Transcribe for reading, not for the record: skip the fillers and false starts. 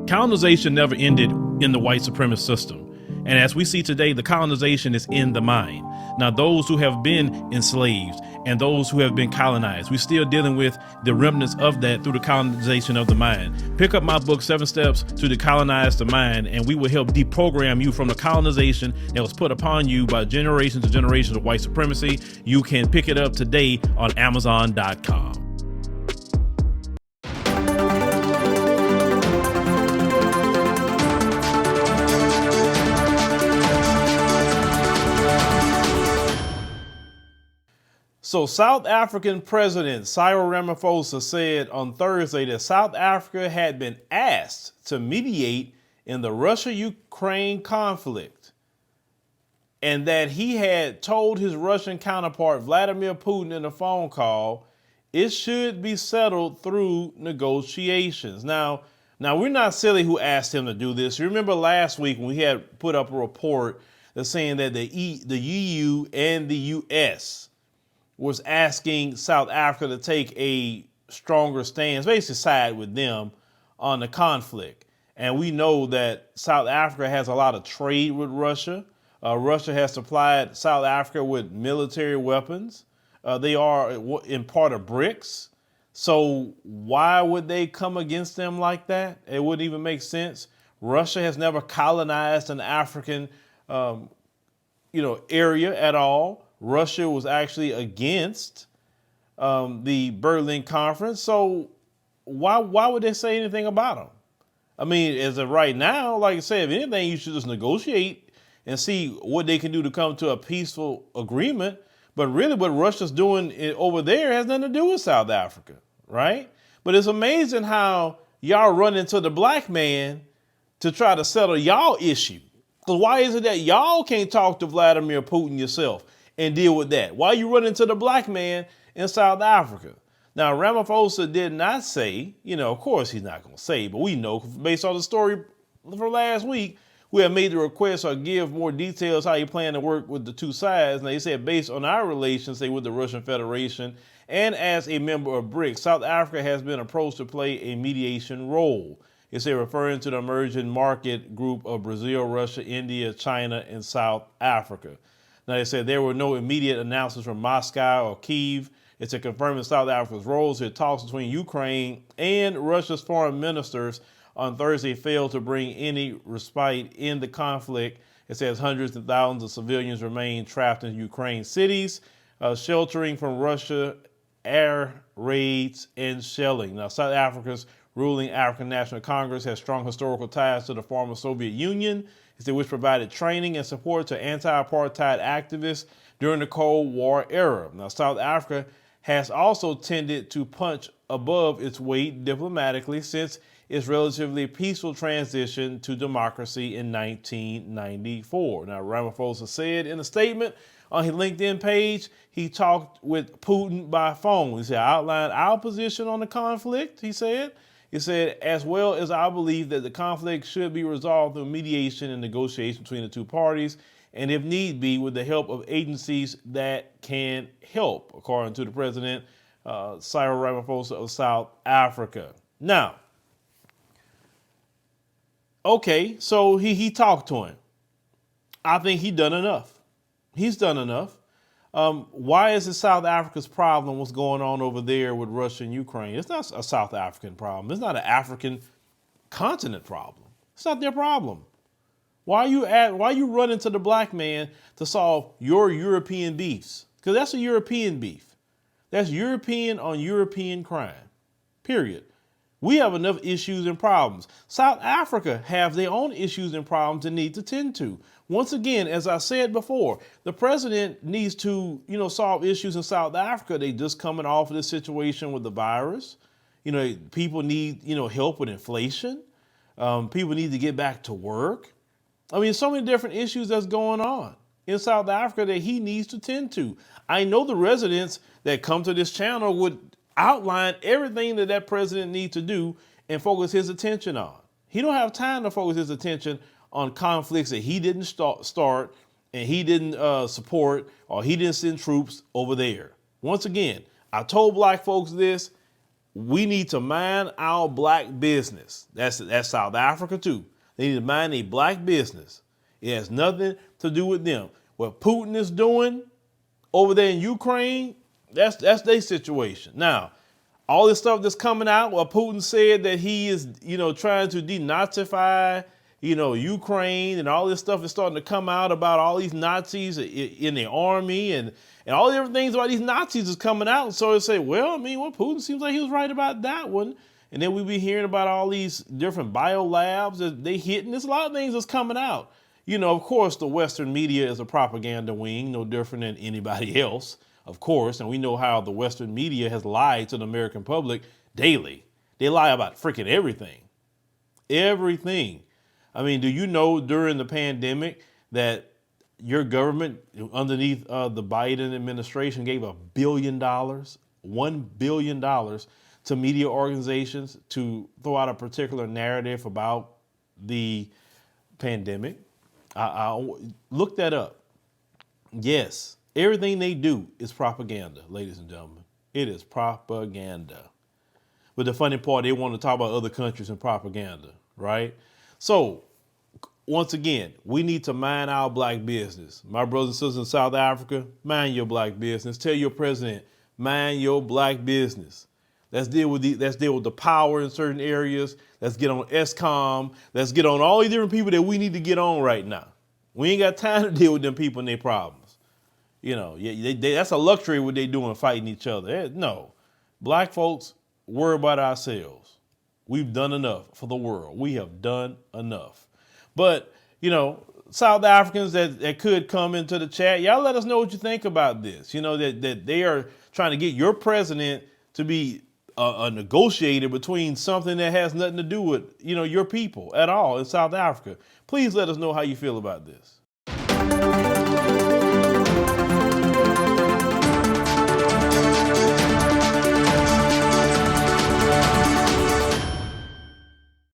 Colonization never ended in the white supremacist system. And as we see today, the colonization is in the mind. Now, those who have been enslaved and those who have been colonized, we're still dealing with the remnants of that through the colonization of the mind. Pick up my book, 7 Steps to Decolonize the Mind, and we will help deprogram you from the colonization that was put upon you by generations and generations of white supremacy. You can pick it up today on Amazon.com. So South African President Cyril Ramaphosa said on Thursday that South Africa had been asked to mediate in the Russia-Ukraine conflict, and that he had told his Russian counterpart Vladimir Putin in a phone call it should be settled through negotiations. Now we're not silly who asked him to do this. You remember last week when we had put up a report that's saying that the EU and the US was asking South Africa to take a stronger stance, basically side with them on the conflict. And we know that South Africa has a lot of trade with Russia. Russia has supplied South Africa with military weapons. They are in part of BRICS. So why would they come against them like that? It wouldn't even make sense. Russia has never colonized an African area at all. Russia was actually against the Berlin Conference. So why would they say anything about them? I mean, as of right now, like I said, if anything, you should just negotiate and see what they can do to come to a peaceful agreement. But really what Russia's doing over there has nothing to do with South Africa, right? But it's amazing how y'all run into the black man to try to settle y'all issue. Because why is it that y'all can't talk to Vladimir Putin yourself and deal with that? Why you run into the black man in South Africa? Now, Ramaphosa did not say, of course he's not going to say, but we know based on the story from last week, we have made the request or give more details how you plan to work with the two sides. And they said based on our relations, say with the Russian Federation and as a member of BRICS, South Africa has been approached to play a mediation role. It's referring to the emerging market group of Brazil, Russia, India, China, and South Africa. Now, they said there were no immediate announcements from Moscow or Kyiv. It's a confirming South Africa's roles in talks between Ukraine and Russia's foreign ministers on Thursday failed to bring any respite in the conflict. It says hundreds of thousands of civilians remain trapped in Ukraine cities, sheltering from Russia air raids and shelling. Now, South Africa's ruling African National Congress has strong historical ties to the former Soviet Union, which provided training and support to anti-apartheid activists during the Cold War era. Now, South Africa has also tended to punch above its weight diplomatically since its relatively peaceful transition to democracy in 1994. Now, Ramaphosa said in a statement on his LinkedIn page, he talked with Putin by phone. He said, I outlined our position on the conflict, he said. He said, as well as I believe that the conflict should be resolved through mediation and negotiation between the two parties, and if need be, with the help of agencies that can help, according to the president, Cyril Ramaphosa of South Africa. Now, okay, so he talked to him. I think he's done enough. He's done enough. Why is it South Africa's problem what's going on over there with Russia and Ukraine? It's not a South African problem. It's not an African continent problem. It's not their problem. Why you run into the black man to solve your European beefs? Because that's a European beef. That's European on European crime, period. We have enough issues and problems. South Africa have their own issues and problems they need to tend to. Once again, as I said before, the president needs to, solve issues in South Africa. They just coming off of this situation with the virus. People need, help with inflation. People need to get back to work. I mean, so many different issues that's going on in South Africa that he needs to tend to. I know the residents that come to this channel would outline everything that president needs to do and focus his attention on. He don't have time to focus his attention on conflicts that he didn't start and he didn't support or he didn't send troops over there. Once again, I told black folks this. we need to mind our black business. That's South Africa too. They need to mind a black business. It has nothing to do with them. What Putin is doing over there in Ukraine, that's their situation. Now, all this stuff that's coming out, well, Putin said that he is, trying to denazify, Ukraine, and all this stuff is starting to come out about all these Nazis in the army and all the different things about these Nazis is coming out. And so they say, well, Putin seems like he was right about that one. And then we be hearing about all these different biolabs that they hitting. There's a lot of things that's coming out. Of course, the Western media is a propaganda wing, no different than anybody else, of course. And we know how the Western media has lied to the American public daily. They lie about freaking everything. Everything. Do you know during the pandemic that your government underneath the Biden administration gave $1 billion, $1 billion to media organizations to throw out a particular narrative about the pandemic? I look that up. Yes, everything they do is propaganda, ladies and gentlemen. It is propaganda. But the funny part, they want to talk about other countries and propaganda, right? So, once again, we need to mind our black business. My brothers and sisters in South Africa, mind your black business. Tell your president, mind your black business. Let's deal with the power in certain areas. Let's get on ESCOM. Let's get on all these different people that we need to get on right now. We ain't got time to deal with them people and their problems. That's a luxury what they doing fighting each other. No, black folks, worry about ourselves. We've done enough for the world. We have done enough. But, South Africans that could come into the chat, y'all let us know what you think about this. That they are trying to get your president to be a negotiator between something that has nothing to do with, your people at all in South Africa. Please let us know how you feel about this.